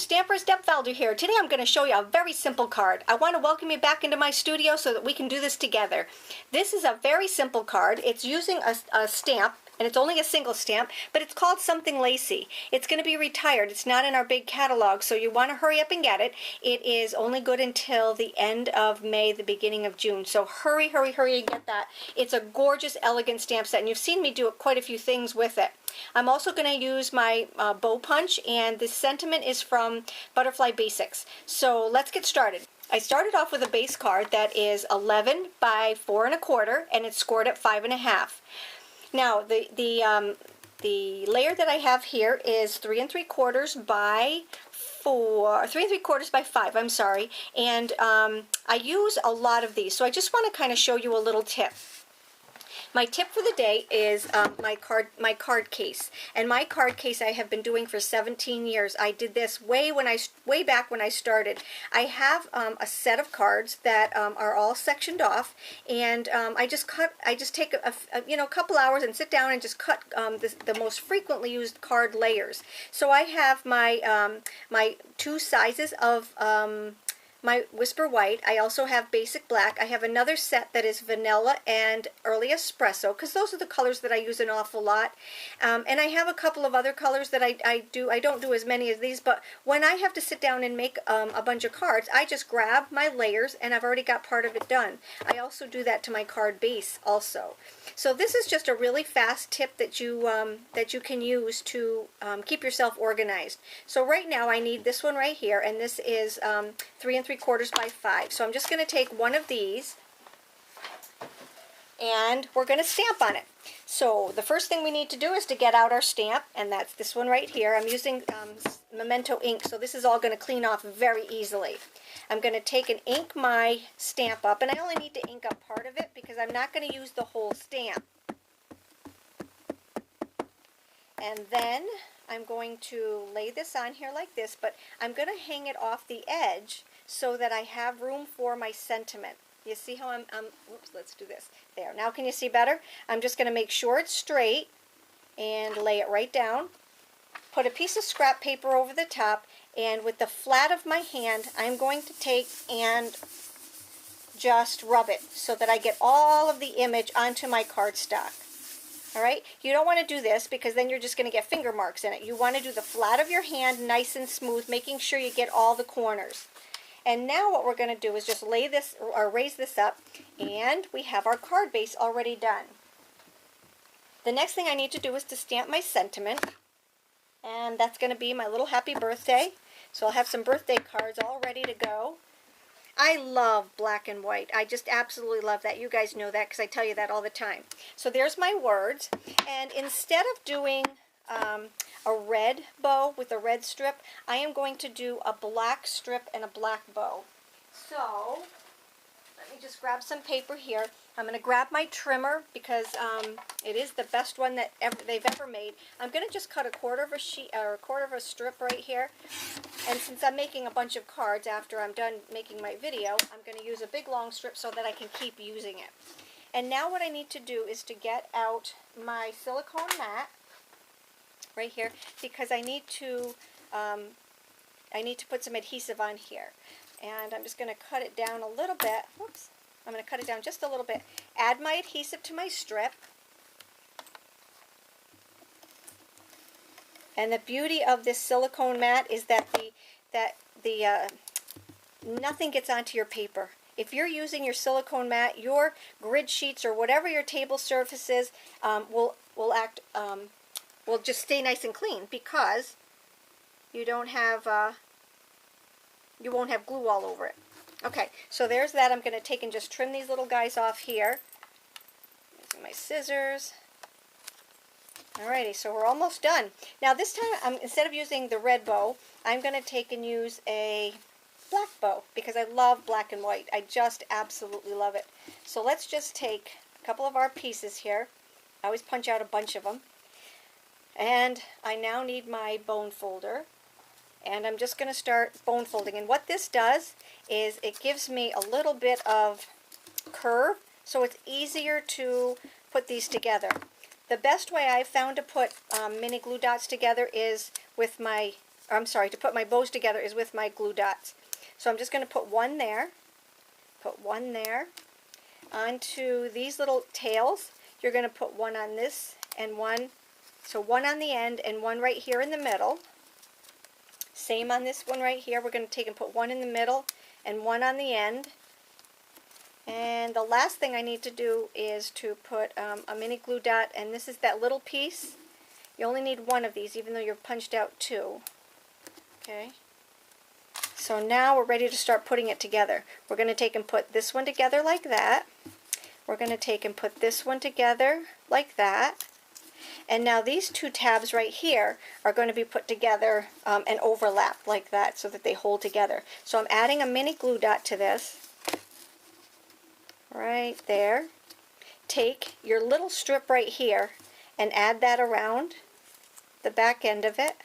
Stampers, Deb Valder here. Today I'm going to show you a very simple card. I want to welcome you back into my studio so that we can do this together. This is a very simple card. It's using a stamp, and it's only a single stamp, but it's called Something Lacy. It's going to be retired. It's not in our big catalog, so you want to hurry up and get it. It is only good until the end of May, the beginning of June, so hurry, hurry, hurry and get that. It's a gorgeous Elegance stamp set, and you've seen me do quite a few things with it. I'm also going to use my bow punch, and this sentiment is from Butterfly Basics. So let's get started. I started off with a base card that is 11 by 4 1/4, and it's scored at 5 1/2. Now the layer that I have here is 3 3/4 by 4, 3 3/4 by 5. I'm sorry, and I use a lot of these, so I just want to kind of show you a little tip. My tip for the day is my card case, and my card case I have been doing for 17 years. I did this way back when I started. I have a set of cards that are all sectioned off, and I just take a couple hours and sit down and just cut the most frequently used card layers. So I have my my two sizes of my Whisper White. I also have Basic Black. I have another set that is Vanilla and Early Espresso, because those are the colors that I use an awful lot. And I have a couple of other colors that I don't do as many as these, but when I have to sit down and make a bunch of cards, I just grab my layers, and I've already got part of it done. I also do that to my card base also. So this is just a really fast tip that you can use to keep yourself organized. So right now I need this one right here, and this is 3 3/4 by 5. So I'm just going to take one of these, and we're going to stamp on it. So the first thing we need to do is to get out our stamp, and that's this one right here. I'm using Memento Ink, so this is all going to clean off very easily. I'm going to take and ink my stamp up, and I only need to ink up part of it because I'm not going to use the whole stamp. And then I'm going to lay this on here like this, but I'm going to hang it off the edge so that I have room for my sentiment. You see how oops, let's do this. There. Now can you see better? I'm just going to make sure it's straight and lay it right down. Put a piece of scrap paper over the top, and with the flat of my hand, I'm going to take and just rub it so that I get all of the image onto my cardstock. Alright, you don't want to do this because then you're just going to get finger marks in it. You want to do the flat of your hand nice and smooth, making sure you get all the corners. And now what we're going to do is just lay this or raise this up, and we have our card base already done. The next thing I need to do is to stamp my sentiment, and that's going to be my little happy birthday. So I'll have some birthday cards all ready to go. I love black and white. I just absolutely love that. You guys know that because I tell you that all the time. So there's my words, and instead of doing a red bow with a red strip, I am going to do a black strip and a black bow. So let me just grab some paper here. I'm going to grab my trimmer because it is the best one that they've ever made. I'm going to just cut a quarter of a sheet or a quarter of a strip right here. And since I'm making a bunch of cards after I'm done making my video, I'm going to use a big long strip so that I can keep using it. And now what I need to do is to get out my silicone mat right here, because I need to put some adhesive on here. And I'm just going to cut it down a little bit. Whoops. I'm going to cut it down just a little bit. Add my adhesive to my strip. And the beauty of this silicone mat is that nothing gets onto your paper. If you're using your silicone mat, your grid sheets or whatever your table surface is will just stay nice and clean because you don't have you won't have glue all over it. Okay, so there's that. I'm going to take and just trim these little guys off here. Using my scissors. Alrighty, so we're almost done. Now this time, instead of using the red bow, I'm going to take and use a black bow because I love black and white. I just absolutely love it. So let's just take a couple of our pieces here. I always punch out a bunch of them. And I now need my bone folder. And I'm just going to start bone folding. And what this does is it gives me a little bit of curve, so it's easier to put these together. The best way I've found to put mini glue dots together is with my I'm sorry, to put my bows together is with my glue dots. So I'm just going to put one there, onto these little tails. You're going to put one on this and one, so one on the end and one right here in the middle. Same on this one right here. We're going to take and put one in the middle and one on the end. And the last thing I need to do is to put a mini glue dot, and this is that little piece. You only need one of these, even though you've punched out two. Okay. So now we're ready to start putting it together. We're going to take and put this one together like that. We're going to take and put this one together like that. And now these two tabs right here are going to be put together and overlap like that so that they hold together. So I'm adding a mini glue dot to this. Right there. Take your little strip right here and add that around the back end of it.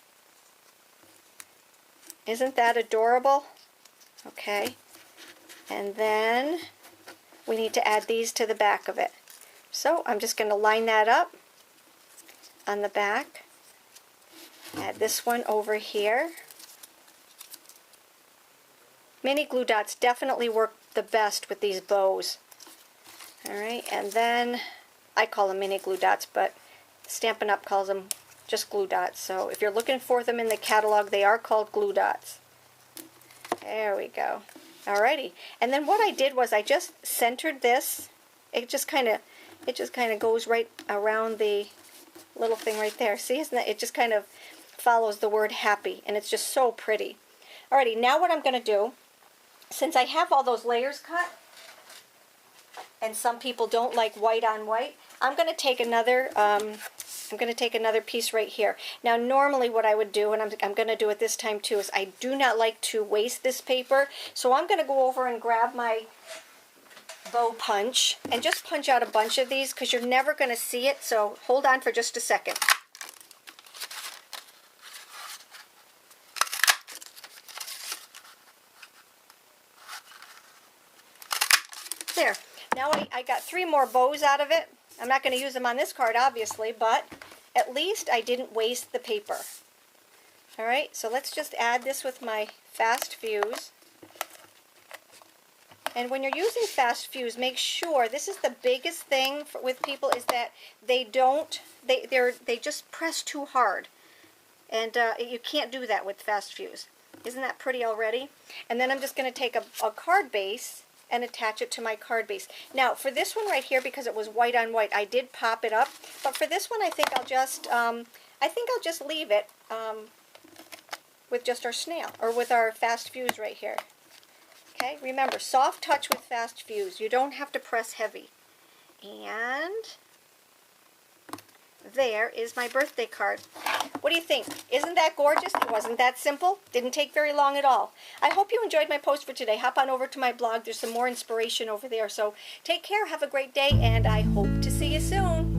Isn't that adorable? Okay. And then we need to add these to the back of it. So I'm just going to line that up on the back. Add this one over here. Mini glue dots definitely work the best with these bows. Alright, and then I call them mini glue dots, but Stampin' Up! Calls them just glue dots. So if you're looking for them in the catalog, they are called glue dots. There we go. Alrighty, and then what I did was I just centered this. It just kind of goes right around the little thing right there. See, isn't that? It just kind of follows the word happy, and it's just so pretty. Alrighty, now what I'm going to do, since I have all those layers cut, and some people don't like white on white, I'm going to take another piece right here. Now normally what I would do, and I'm going to do it this time too, is I do not like to waste this paper, so I'm going to go over and grab my bow punch and just punch out a bunch of these because you're never going to see it, so hold on for just a second. There. Now I got 3 more bows out of it. I'm not going to use them on this card, obviously, but at least I didn't waste the paper. Alright, so let's just add this with my fast fuse. And when you're using fast fuse, make sure, this is the biggest thing with people, is that they just press too hard. And you can't do that with fast fuse. Isn't that pretty already? And then I'm just going to take a card base and attach it to my card base. Now for this one right here, because it was white on white, I did pop it up, but for this one I think I'll just leave it with just our snail, or with our fast fuse right here. Okay, remember, soft touch with fast fuse. You don't have to press heavy. And there is my birthday card. What do you think? Isn't that gorgeous? It wasn't that simple. Didn't take very long at all. I hope you enjoyed my post for today. Hop on over to my blog. There's some more inspiration over there. So take care. Have a great day, and I hope to see you soon.